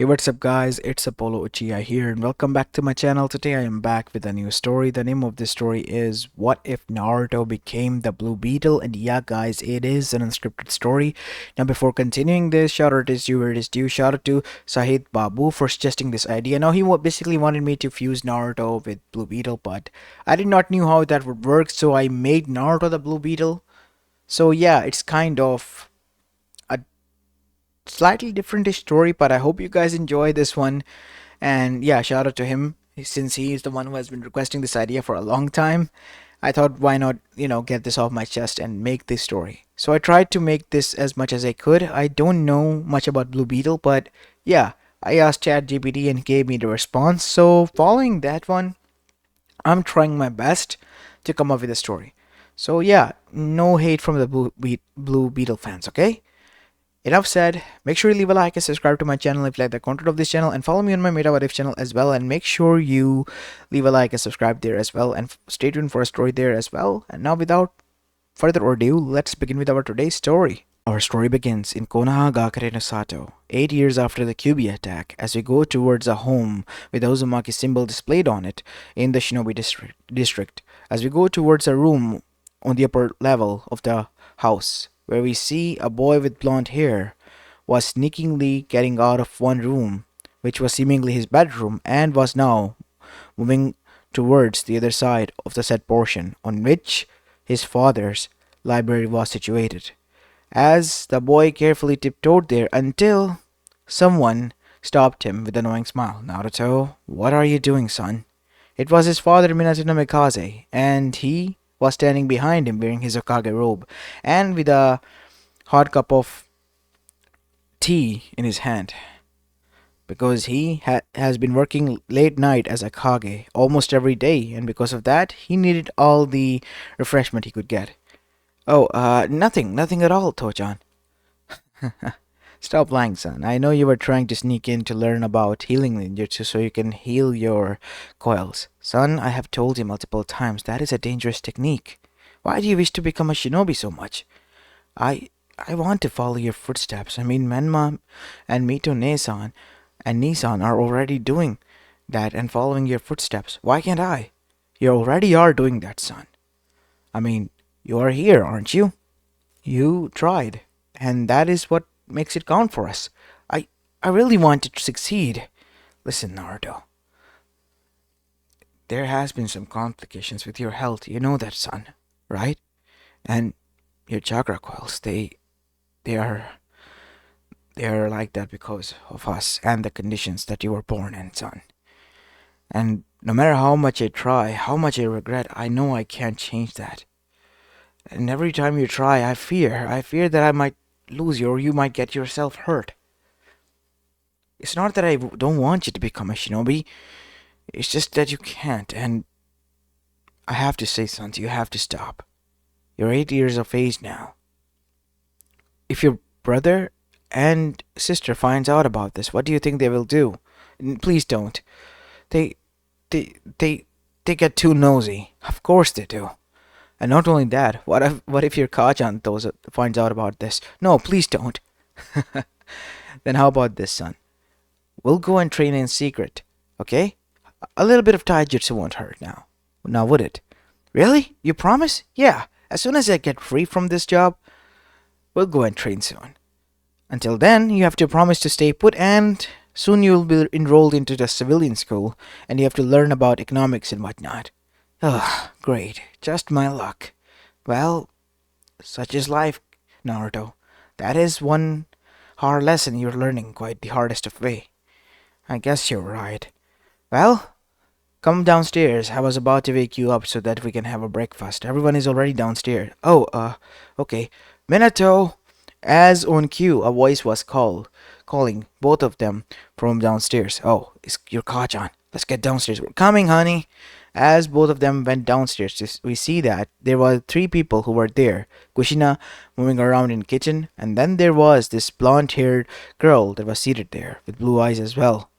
Hey, what's up guys, it's Apollo Uchiha here and welcome back to my channel. Today I am back with a new story. The name of this story is What If Naruto Became the Blue Beetle? And yeah guys, it is an unscripted story. Now before continuing this, shout out is due where it is due. Shout out to Sahid Babu for suggesting this idea. Now he basically wanted me to fuse Naruto with Blue Beetle, but I did not knew how that would work, so I made Naruto the Blue Beetle. So yeah, it's kind of a slightly different story, but I hope you guys enjoy this one. And yeah, shout out to him since he is the one who has been requesting this idea for a long time. I thought, why not, get this off my chest and make this story. So I tried to make this as much as I could. I don't know much about Blue Beetle, but yeah, I asked ChatGPT and he gave me the response. So following that one, I'm trying my best to come up with a story. So yeah, no hate from the Blue Beetle fans, okay? Enough said. Make sure you leave a like and subscribe to my channel if you like the content of this channel, and follow me on my Meta What If channel as well, and make sure you leave a like and subscribe there as well, and stay tuned for a story there as well. And now without further ado, let's begin with our today's story. Our story begins in Konoha Gakure no Sato, 8 years after the Kyuubi attack, as we go towards a home with the Uzumaki symbol displayed on it in the Shinobi district. As we go towards a room on the upper level of the house, where we see a boy with blonde hair was sneakingly getting out of one room, which was seemingly his bedroom, and was now moving towards the other side of the said portion on which his father's library was situated. As the boy carefully tiptoed there until someone stopped him with a knowing smile. "Naruto, what are you doing, son?" It was his father, Minato no Mikaze, and he was standing behind him wearing his Hokage robe and with a hot cup of tea in his hand, because he has been working late night as a Kage almost every day, and because of that he needed all the refreshment he could get. "Oh, nothing at all, Tochan." "Stop lying, son. I know you were trying to sneak in to learn about healing ninjutsu so you can heal your coils. Son, I have told you multiple times that is a dangerous technique. Why do you wish to become a shinobi so much?" I I want to follow your footsteps. I mean, Menma and Mito Nesan and Nisan are already doing that and following your footsteps. Why can't I?" "You already are doing that, son. I mean, you are here, aren't you? You tried, and that is what makes it count for us. I I really wanted to succeed. Listen, Naruto, there has been some complications with your health. You know that, son, right? And your chakra coils, they are they are like that because of us and the conditions that you were born in, son. And no matter how much I try, how much I regret, I know I can't change that. And every time you try, I fear that I might lose you or you might get yourself hurt. It's not that I don't want you to become a shinobi, it's just that you can't, and I have to say, son, you have to stop. You're 8 years of age now. If your brother and sister finds out about this, what do you think they will do? Please don't. They, they, they, they get too nosy. Of course they do. And not only that, what if your Kachan finds out about this? No, please don't. Then how about this, son? We'll go and train in secret, okay? A little bit of taijutsu won't hurt now, would it? Really? You promise? Yeah. As soon as I get free from this job, we'll go and train soon. Until then, you have to promise to stay put, and soon you'll be enrolled into the civilian school, and you have to learn about economics and whatnot. Ugh, great. Just my luck. Well, such is life, Naruto. That is one hard lesson you're learning quite the hardest of way. I guess you're right. Well, come downstairs. I was about to wake you up so that we can have a breakfast. Everyone is already downstairs. Oh, okay. Minato! As on cue, a voice was calling both of them from downstairs. "Oh, it's your Kachan. Let's get downstairs. We're coming, honey." As both of them went downstairs, we see that there were three people who were there. Kushina moving around in the kitchen, and then there was this blonde-haired girl that was seated there, with blue eyes as well,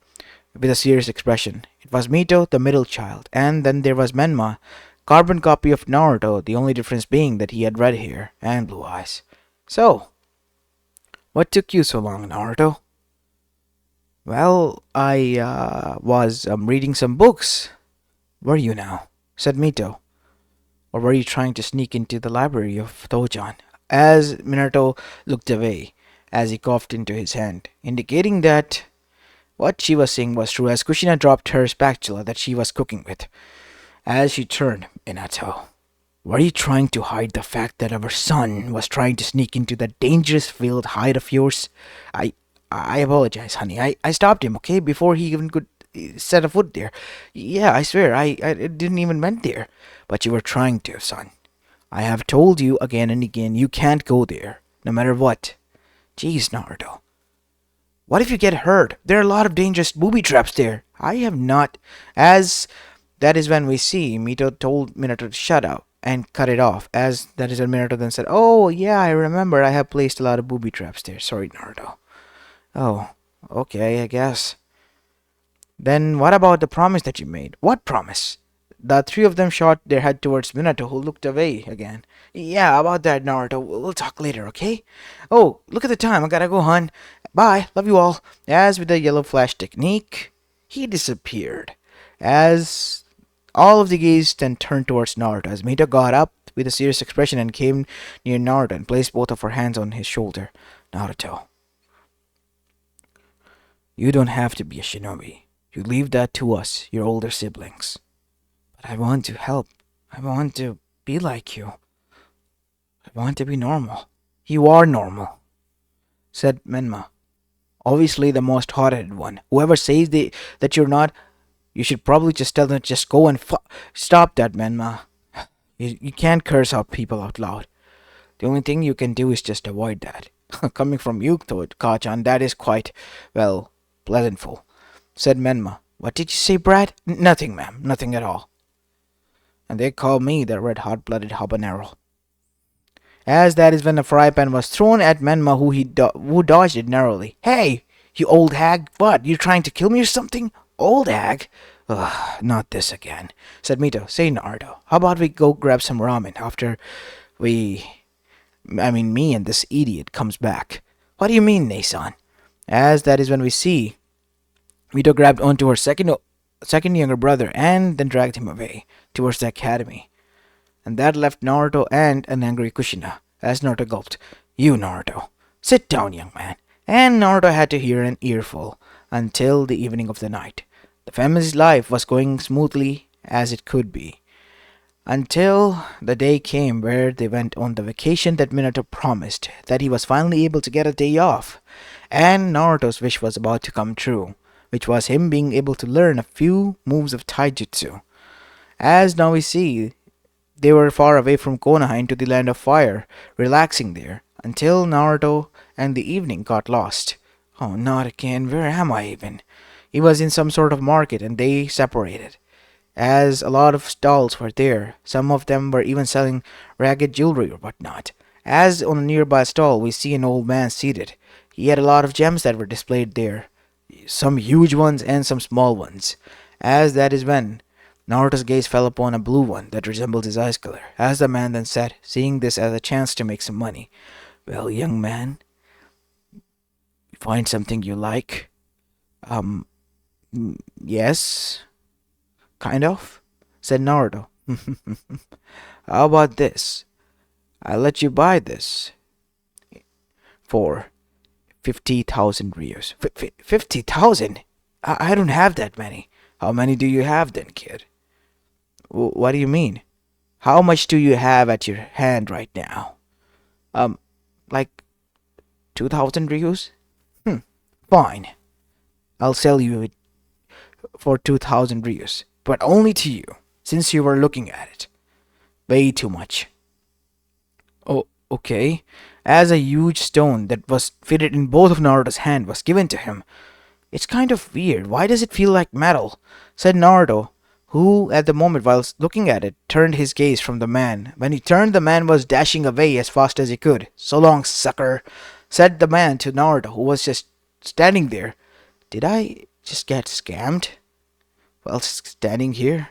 with a serious expression. It was Mito, the middle child, and then there was Menma, carbon copy of Naruto, the only difference being that he had red hair and blue eyes. "So, what took you so long, Naruto?" Well, I was reading some books. Were you now? Said Mito. Or were you trying to sneak into the library of Tojan? As Minato looked away, as he coughed into his hand, indicating that what she was saying was true, as Kushina dropped her spatula that she was cooking with. As she turned, Minato, were you trying to hide the fact that our son was trying to sneak into that dangerous field hide of yours? I I apologize, honey. I stopped him, okay, before he even could set a foot there. Yeah, I swear, I didn't even went there. But you were trying to, son. I have told you again and again you can't go there, no matter what. Jeez, Naruto. What if you get hurt? There are a lot of dangerous booby traps there. I have not. As that is when we see Mito told Minato to shut up and cut it off. As that is when Minato then said, "Oh, yeah, I remember. I have placed a lot of booby traps there. Sorry, Naruto." Oh, okay, I guess. Then what about the promise that you made? What promise? The three of them shot their head towards Minato, who looked away again. Yeah, about that, Naruto. We'll talk later, okay? Oh, look at the time. I gotta go, hun. Bye. Love you all. As with the yellow flash technique, he disappeared. As all of the gaze then turned towards Naruto, as Mito got up with a serious expression and came near Naruto and placed both of her hands on his shoulder. Naruto, you don't have to be a shinobi. You leave that to us, your older siblings. But I want to help. I want to be like you. I want to be normal. You are normal, said Menma. Obviously the most hot-headed one. Whoever says that you're not, you should probably just tell them to just go and stop that, Menma. You can't curse out people out loud. The only thing you can do is just avoid that. Coming from you, Kachan, that is quite, well, pleasantful, said Menma. What did you say, Brad? Nothing, ma'am. Nothing at all. And they call me the red hot-blooded habanero. As that is when a fry pan was thrown at Menma, who dodged it narrowly. Hey, you old hag! What? You trying to kill me or something? Old hag? Ugh, not this again, said Mito. Say, Naruto, how about we go grab some ramen after we... me and this idiot comes back. What do you mean, Nason? As that is when we see Mito grabbed onto her second younger brother and then dragged him away towards the academy. And that left Naruto and an angry Kushina, as Naruto gulped. You, Naruto. Sit down, young man. And Naruto had to hear an earful until the evening of the night. The family's life was going smoothly as it could be, until the day came where they went on the vacation that Minato promised, that he was finally able to get a day off. And Naruto's wish was about to come true, which was him being able to learn a few moves of taijutsu. As now we see, they were far away from Konoha into the land of fire, relaxing there, until Naruto and the evening got lost. Oh, not again. Where am I even? He was in some sort of market and they separated, as a lot of stalls were there. Some of them were even selling ragged jewelry or whatnot. As on a nearby stall, we see an old man seated. He had a lot of gems that were displayed there, some huge ones and some small ones. As that is when Naruto's gaze fell upon a blue one that resembled his eyes color, as the man then said, seeing this as a chance to make some money. Well, young man, you find something you like? Yes, kind of, said Naruto. How about this? I'll let you buy this for 50,000 Ryos. 50,000? I don't have that many. How many do you have then, kid? What do you mean? How much do you have at your hand right now? Like 2,000 Ryos? Fine. I'll sell you it for 2,000 Ryos, but only to you, since you were looking at it. Way too much. Oh, okay. As a huge stone that was fitted in both of Naruto's hand was given to him. It's kind of weird. Why does it feel like metal? Said Naruto, who, at the moment while looking at it, turned his gaze from the man. When he turned, the man was dashing away as fast as he could. So long, sucker, said the man to Naruto, who was just standing there. Did I just get scammed? Well, standing here.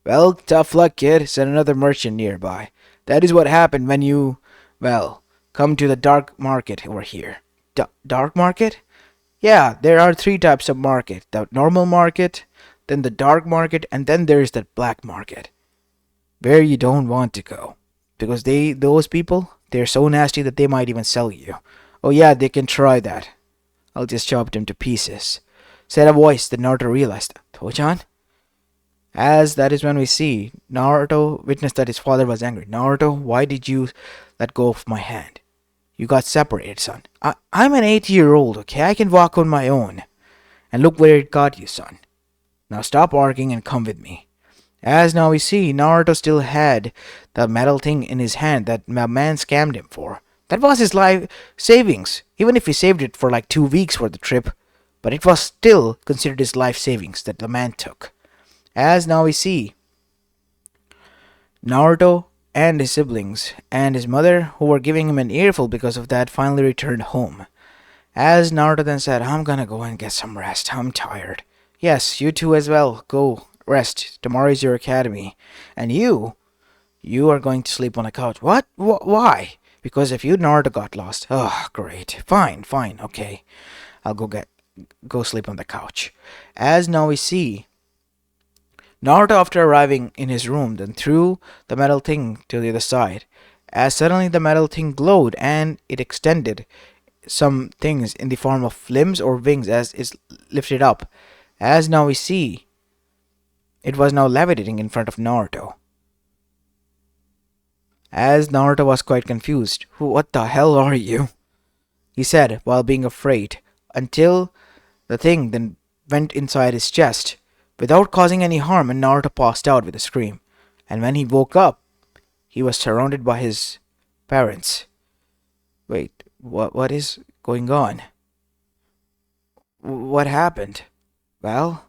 Well, tough luck, kid, said another merchant nearby. That is what happened when you, well, come to the dark market over here. Dark market? Yeah, there are three types of market: the normal market, then the dark market, and then there's the black market, where you don't want to go. Because those people, they're so nasty that they might even sell you. Oh yeah, they can try that. I'll just chop them to pieces. Said a voice that Naruto realized. Tojan? As that is when we see Naruto witnessed that his father was angry. Naruto, why did you let go of my hand? You got separated, son. I'm an 8-year-old, okay? I can walk on my own. And look where it got you, son. Now stop arguing and come with me. As now we see, Naruto still had the metal thing in his hand that the man scammed him for. That was his life savings, even if he saved it for like 2 weeks for the trip. But it was still considered his life savings that the man took. As now we see, Naruto and his siblings and his mother, who were giving him an earful because of that, finally returned home. As Naruto then said, I'm gonna go and get some rest. I'm tired. Yes, you too as well. Go rest. Tomorrow is your academy. And you are going to sleep on the couch. What? Why? Because if you Naruto got lost. Oh, great. Fine, fine, okay. I'll go sleep on the couch. As now we see, Naruto, after arriving in his room, then threw the metal thing to the other side. As suddenly the metal thing glowed and it extended some things in the form of limbs or wings as is lifted up. As now we see, it was now levitating in front of Naruto. As Naruto was quite confused. What the hell are you? He said while being afraid, until the thing then went inside his chest without causing any harm, and Naruto passed out with a scream. And when he woke up, he was surrounded by his parents. Wait, what is going on? What happened? Well,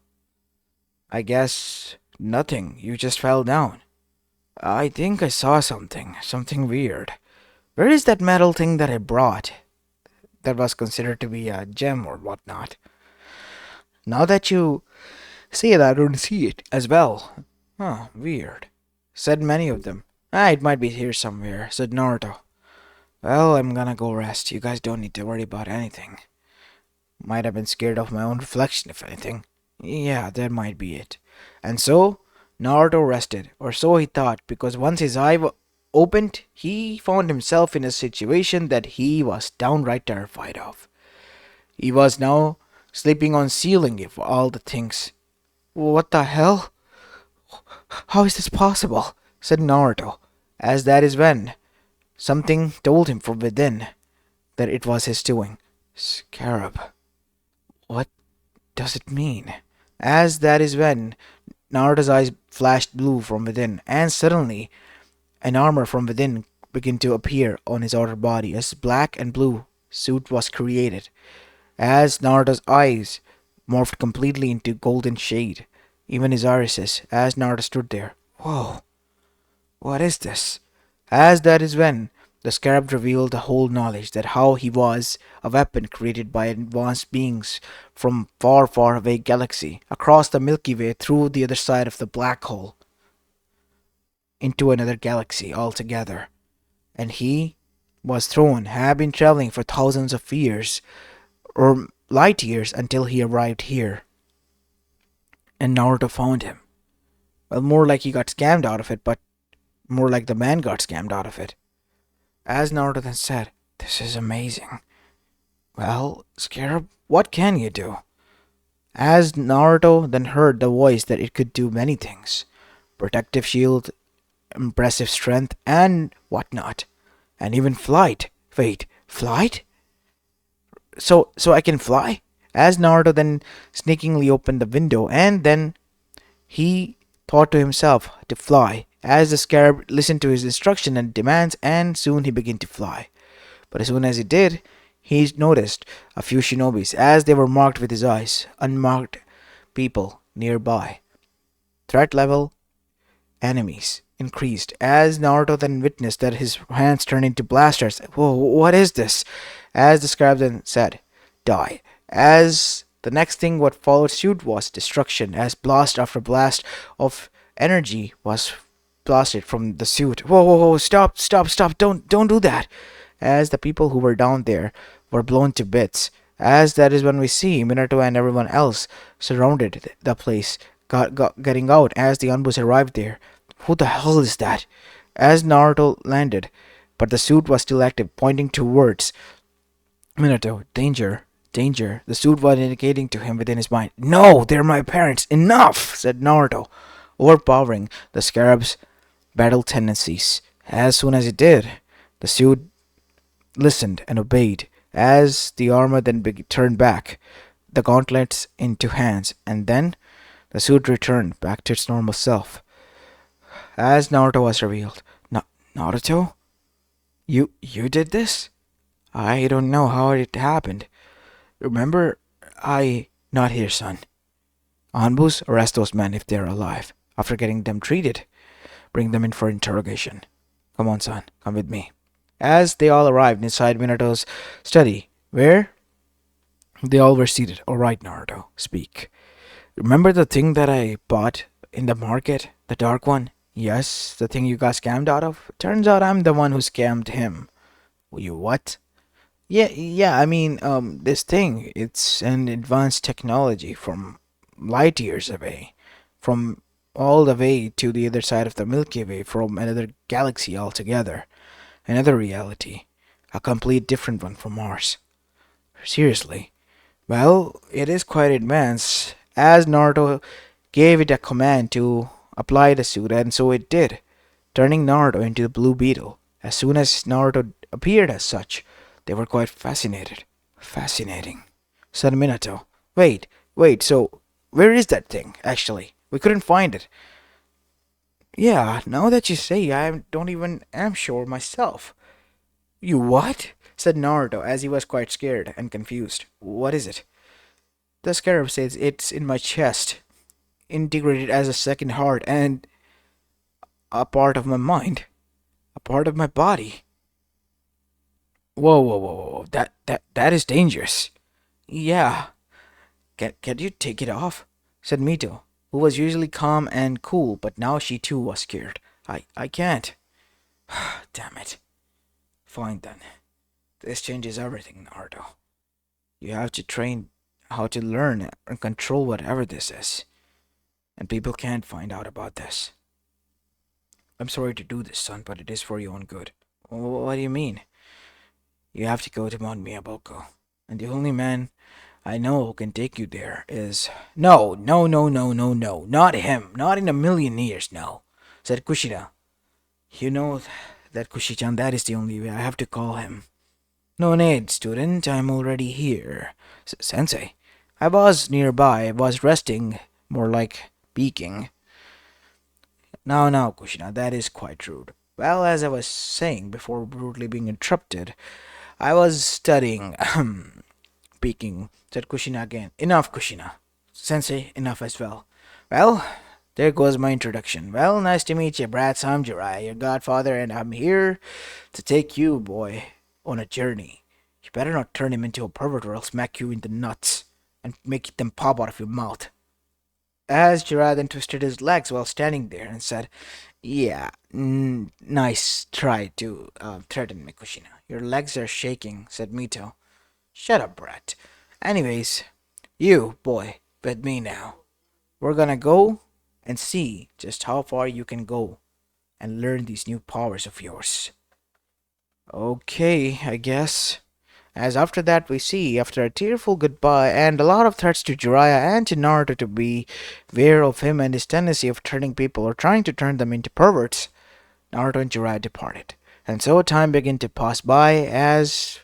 I guess nothing. You just fell down. I think I saw something weird. Where is that metal thing that I brought? That was considered to be a gem or whatnot. Now that you say that, I don't see it as well. Huh, weird. Said many of them. It might be here somewhere, said Naruto. Well, I'm gonna go rest. You guys don't need to worry about anything. Might have been scared of my own reflection, if anything. Yeah, that might be it. And so, Naruto rested, or so he thought, because once his eye opened, he found himself in a situation that he was downright terrified of. He was now sleeping on ceiling of all the things. What the hell? How is this possible? Said Naruto, as that is when something told him from within that it was his doing. Scarab. What does it mean? As that is when Naruto's eyes flashed blue from within, and suddenly an armor from within began to appear on his outer body. A black and blue suit was created. As Naruto's eyes morphed completely into golden shade, even his irises, as Naruto stood there. Whoa, what is this? As that is when the scarab revealed the whole knowledge that how he was a weapon created by advanced beings from far, far away galaxy, across the Milky Way, through the other side of the black hole, into another galaxy altogether. And he was had been traveling for thousands of years, or light years, until he arrived here. And Naruto found him. Well, more like he got scammed out of it, but more like the man got scammed out of it. As Naruto then said, this is amazing. Well, Scarab, what can you do? As Naruto then heard the voice that it could do many things. Protective shield, impressive strength, and whatnot. And even flight. Wait, flight? So I can fly? As Naruto then sneakingly opened the window, and then he thought to himself to fly, as the scarab listened to his instruction and demands, and soon he began to fly. But as soon as he did, he noticed a few shinobis, as they were marked with his eyes, unmarked people nearby. Threat level, enemies, increased, as Naruto then witnessed that his hands turned into blasters. Whoa, what is this? As the scarab then said, die. As the next thing what followed suit was destruction, as blast after blast of energy was blasted from the suit. Whoa, stop, don't do that. As the people who were down there were blown to bits, As that is when we see Minato and everyone else surrounded the place, getting out as the Anbus arrived there. Who the hell is that? As Naruto landed, but the suit was still active, pointing towards Minato. Danger, danger. The suit was indicating to him within his mind. No, they're my parents. Enough, said Naruto, overpowering the scarab's battle tendencies. As soon as it did, the suit listened and obeyed, as the armor then turned back, the gauntlets into hands, and then the suit returned back to its normal self. As Naruto was revealed, Naruto, you did this? I don't know how it happened. Remember, I not here, son. Anbus, arrest those men if they're alive. After getting them treated, bring them in for interrogation. Come on, son, come with me. As they all arrived inside Minato's study, where they all were seated. All right, Naruto, speak. Remember the thing that I bought in the market? The dark one? Yes, the thing you got scammed out of? Turns out I'm the one who scammed him. You what? Yeah, I mean, this thing, it's an advanced technology from light years away. From all the way to the other side of the Milky Way, from another galaxy altogether. Another reality. A complete different one from ours. Seriously. Well, it is quite advanced, as Naruto gave it a command to apply the suit, and so it did, turning Naruto into the Blue Beetle. As soon as Naruto appeared as such, they were quite fascinated. Fascinating, said Minato. Wait, so where is that thing, actually? We couldn't find it. Yeah, now that you say, I don't even am sure myself. You what? Said Naruto, as he was quite scared and confused. What is it? The scarab says it's in my chest, integrated as a second heart and a part of my mind, a part of my body. Whoa. That is dangerous. Yeah. Can you take it off? Said Mito, who was usually calm and cool, but now she too was scared. I can't. Damn it. Fine then. This changes everything, Naruto. You have to train how to learn and control whatever this is. And people can't find out about this. I'm sorry to do this, son, but it is for your own good. What do you mean? You have to go to Mount Miyaboko. And the only man I know who can take you there is... No. Not him. Not in a million years, no. Said Kushida. You know that Kushi-chan, that is the only way I have to call him. No need, student. I'm already here. Sensei. I was nearby. I was resting. More like peeking. Now, Kushina, that is quite rude. Well, as I was saying before brutally being interrupted, I was studying, speaking, said Kushina again. Enough, Kushina. Sensei, enough as well. Well, there goes my introduction. Well, nice to meet you, brats. I'm Jiraiya, your godfather, and I'm here to take you, boy, on a journey. You better not turn him into a pervert or I'll smack you in the nuts and make them pop out of your mouth. As Jiraiya then twisted his legs while standing there and said, Yeah, nice try to threaten me, Kushina. Your legs are shaking, said Mito. Shut up, brat. Anyways, you, boy, with me now. We're gonna go and see just how far you can go and learn these new powers of yours. Okay, I guess. As after that we see, after a tearful goodbye and a lot of threats to Jiraiya and to Naruto to be aware of him and his tendency of turning people or trying to turn them into perverts, Naruto and Jiraiya departed. And so time began to pass by as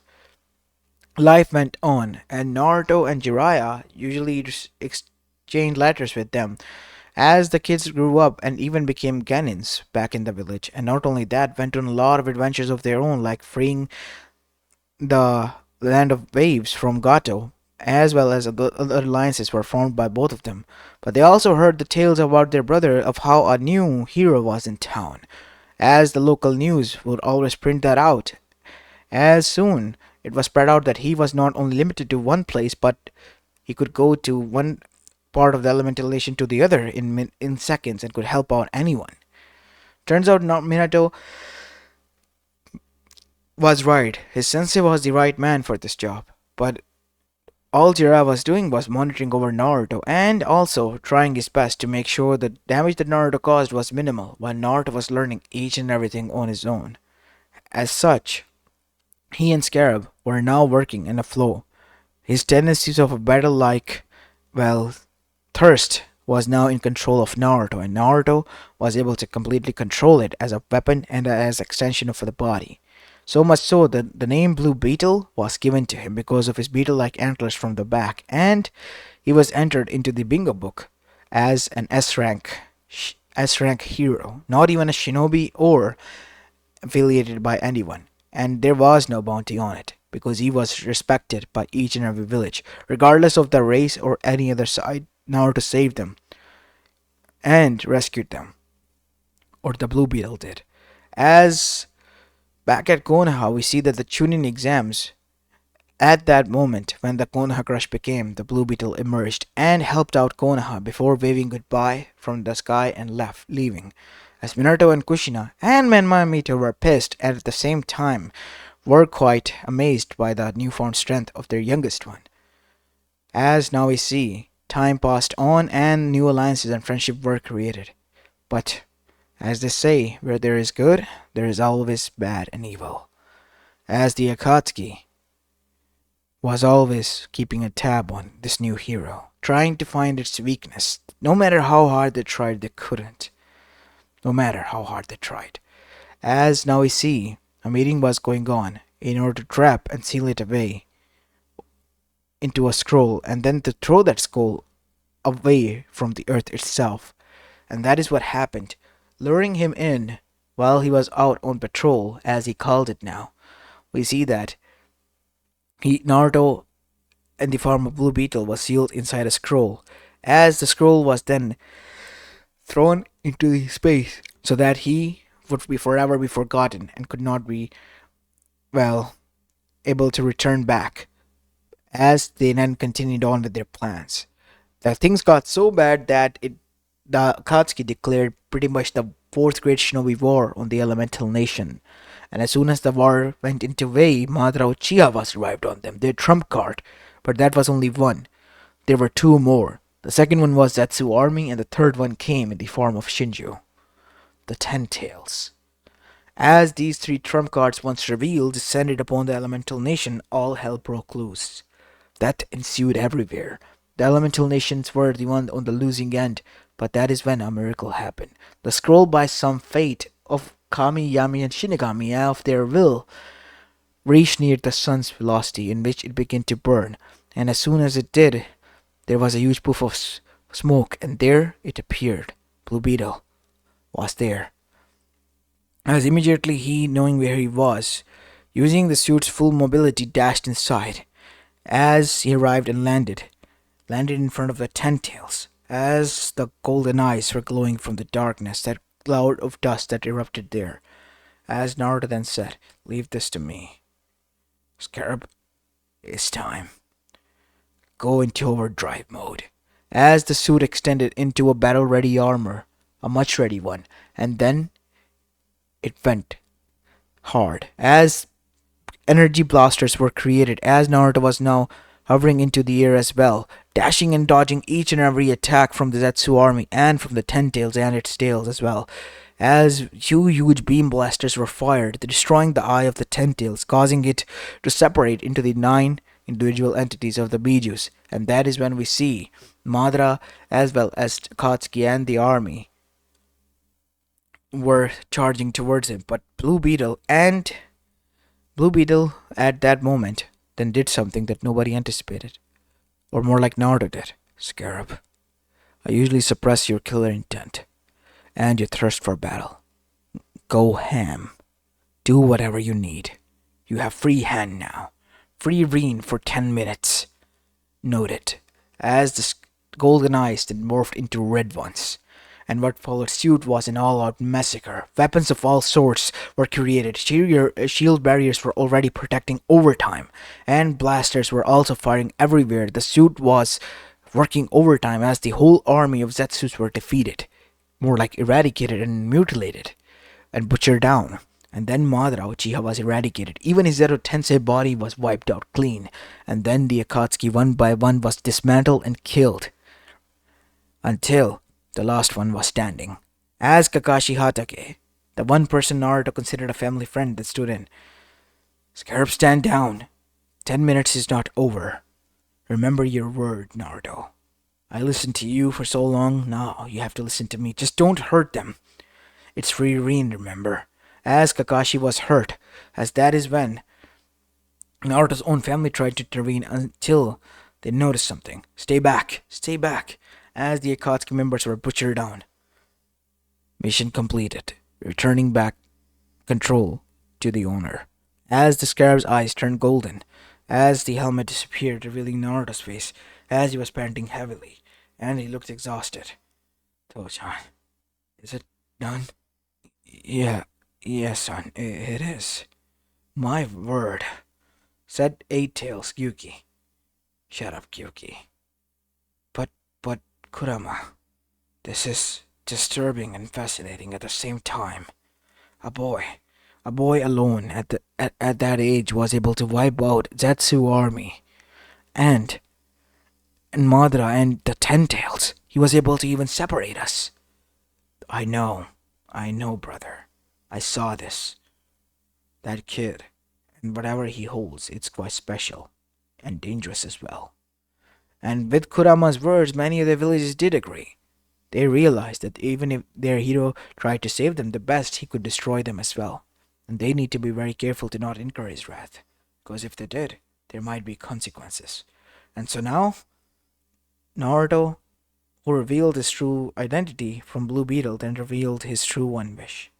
life went on, and Naruto and Jiraiya usually exchanged letters with them as the kids grew up and even became Genins back in the village. And not only that, went on a lot of adventures of their own, like freeing the land of waves from Gato, as well as other alliances were formed by both of them. But they also heard the tales about their brother of how a new hero was in town, as the local news would always print that out. As soon it was spread out that he was not only limited to one place, but he could go to one part of the elemental nation to the other in seconds and could help out anyone. Turns out Minato was right. His sensei was the right man for this job. But All Jiraiya was doing was monitoring over Naruto and also trying his best to make sure the damage that Naruto caused was minimal, while Naruto was learning each and everything on his own. As such, he and Scarab were now working in a flow. His tendencies of a battle like, well, thirst was now in control of Naruto, and Naruto was able to completely control it as a weapon and as extension of the body. So much so that the name Blue Beetle was given to him because of his beetle-like antlers from the back, and he was entered into the bingo book as an S rank hero, not even a shinobi or affiliated by anyone, and there was no bounty on it because he was respected by each and every village, regardless of the race or any other side. Naruto saved them and rescued them, or the Blue Beetle did. As back at Konoha, we see that the Chunin exams. At that moment, when the Konoha crush became, the Blue Beetle emerged and helped out Konoha before waving goodbye from the sky and left, leaving. As Minato and Kushina and Menmamito were pissed and at the same time were quite amazed by the newfound strength of their youngest one. As now we see, time passed on and new alliances and friendship were created. But, as they say, where there is good, there is always bad and evil. As the Akatsuki was always keeping a tab on this new hero, trying to find its weakness. No matter how hard they tried, they couldn't. No matter how hard they tried. As now we see, a meeting was going on in order to trap and seal it away into a scroll and then to throw that scroll away from the earth itself. And that is what happened, luring him in while he was out on patrol, as he called it now. We see that Naruto in the form of Blue Beetle was sealed inside a scroll, as the scroll was then thrown into the space so that he would be forever be forgotten and could not be, well, able to return back, as they then continued on with their plans. The things got so bad that the Akatsuki declared pretty much the fourth great shinobi war on the elemental nation. And as soon as the war went into way, Madara Uchiha was revived on them, their trump card. But that was only one. There were two more. The second one was Zetsu army, and the third one came in the form of Shinju, the Ten Tails. As these three trump cards once revealed descended upon the elemental nation, all hell broke loose. That ensued everywhere. The elemental nations were the one on the losing end, but that is when a miracle happened. The scroll, by some fate of Kami, Yami, and Shinigami of their will, reached near the sun's velocity, in which it began to burn, and as soon as it did, there was a huge puff of smoke, and there it appeared. Blue Beetle was there. As immediately he, knowing where he was, using the suit's full mobility, dashed inside. As he arrived and landed in front of the Ten Tails, as the golden eyes were glowing from the darkness, that cloud of dust that erupted there. As Naruto then said, "Leave this to me. Scarab, it's time. Go into overdrive mode." As the suit extended into a battle-ready armor, a much-ready one, and then it went hard. As energy blasters were created, as Naruto was now hovering into the air as well, dashing and dodging each and every attack from the Zetsu army and from the Ten Tails and its tails as well, as huge beam blasters were fired, destroying the eye of the Ten Tails, causing it to separate into the 9 individual entities of the Bijus. And that is when we see Madara as well as Akatsuki and the army were charging towards him, but Blue Beetle at that moment then did something that nobody anticipated. Or more like Naruto did. "Scarab, I usually suppress your killer intent and your thirst for battle. Go ham. Do whatever you need. You have free hand now. Free reign for 10 minutes. Note it." As the golden eyes then morphed into red ones, and what followed suit was an all-out massacre. Weapons of all sorts were created. Shield barriers were already protecting overtime, and blasters were also firing everywhere. The suit was working overtime as the whole army of Zetsus were defeated, more like eradicated and mutilated and butchered down. And then Madara Uchiha was eradicated. Even his Zero Tensei body was wiped out clean. And then the Akatsuki one by one was dismantled and killed. Until the last one was standing. As Kakashi Hatake, the one person Naruto considered a family friend that stood in. Scarab, stand down. 10 minutes is not over. Remember your word, Naruto. I listened to you for so long, now you have to listen to me. Just don't hurt them. It's free reign, remember. As Kakashi was hurt, as that is when Naruto's own family tried to intervene until they noticed something. Stay back, stay back, as the Akatsuki members were butchered down. Mission completed, returning back control to the owner. As the Scarab's eyes turned golden, as the helmet disappeared, revealing Naruto's face, as he was panting heavily, and he looked exhausted. Tojan, is it done? Yes, son, it is. My word, said Eight Tails Gyuki. Shut up, Gyuki. But, Kurama, this is disturbing and fascinating at the same time. A boy alone at that age was able to wipe out Zetsu army, and Madara and the Ten Tails. He was able to even separate us. I know, brother. I saw this. That kid, and whatever he holds, it's quite special, and dangerous as well. And with Kurama's words, many of the villagers did agree. They realized that even if their hero tried to save them the best, he could destroy them as well. And they need to be very careful to not incur his wrath, because if they did, there might be consequences. And so now, Naruto, who revealed his true identity from Blue Beetle, then revealed his true one wish.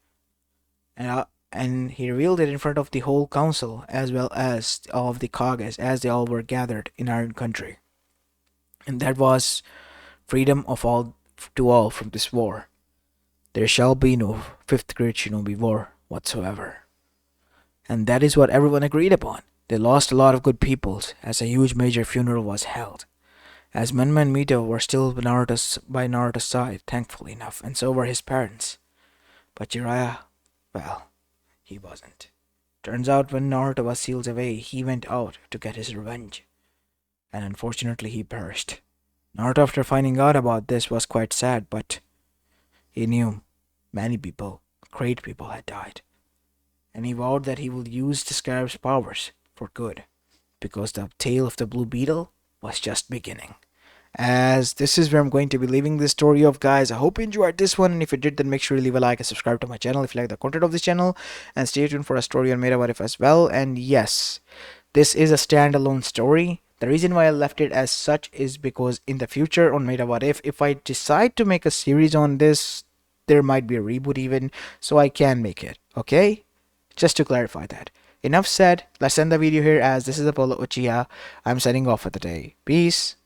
And he revealed it in front of the whole council, as well as all of the Kages, as they all were gathered in Iron Country. And that was freedom of all to all from this war. There shall be no fifth great shinobi war whatsoever. And that is what everyone agreed upon. They lost a lot of good peoples as a huge major funeral was held. As Menma and Mito were still by Naruto's side, thankfully enough, and so were his parents. But Jiraiya, well, he wasn't. Turns out when Naruto was sealed away, he went out to get his revenge. And unfortunately he perished. Naruto, after finding out about this, was quite sad, but he knew many people, great people, had died. And he vowed that he will use the Scarab's powers for good, because the tale of the Blue Beetle was just beginning. As this is where I'm going to be leaving this story off, guys. I hope you enjoyed this one, and if you did, then make sure you leave a like and subscribe to my channel if you like the content of this channel, and stay tuned for a story on Meta What If as well. And yes, this is a standalone story. The reason why I left it as such is because in the future on Meta What If I decide to make a series on this, there might be a reboot even, so I can make it, okay? Just to clarify that. Enough said, let's end the video here, as this is Apollo Uchiha. I'm signing off for the day. Peace.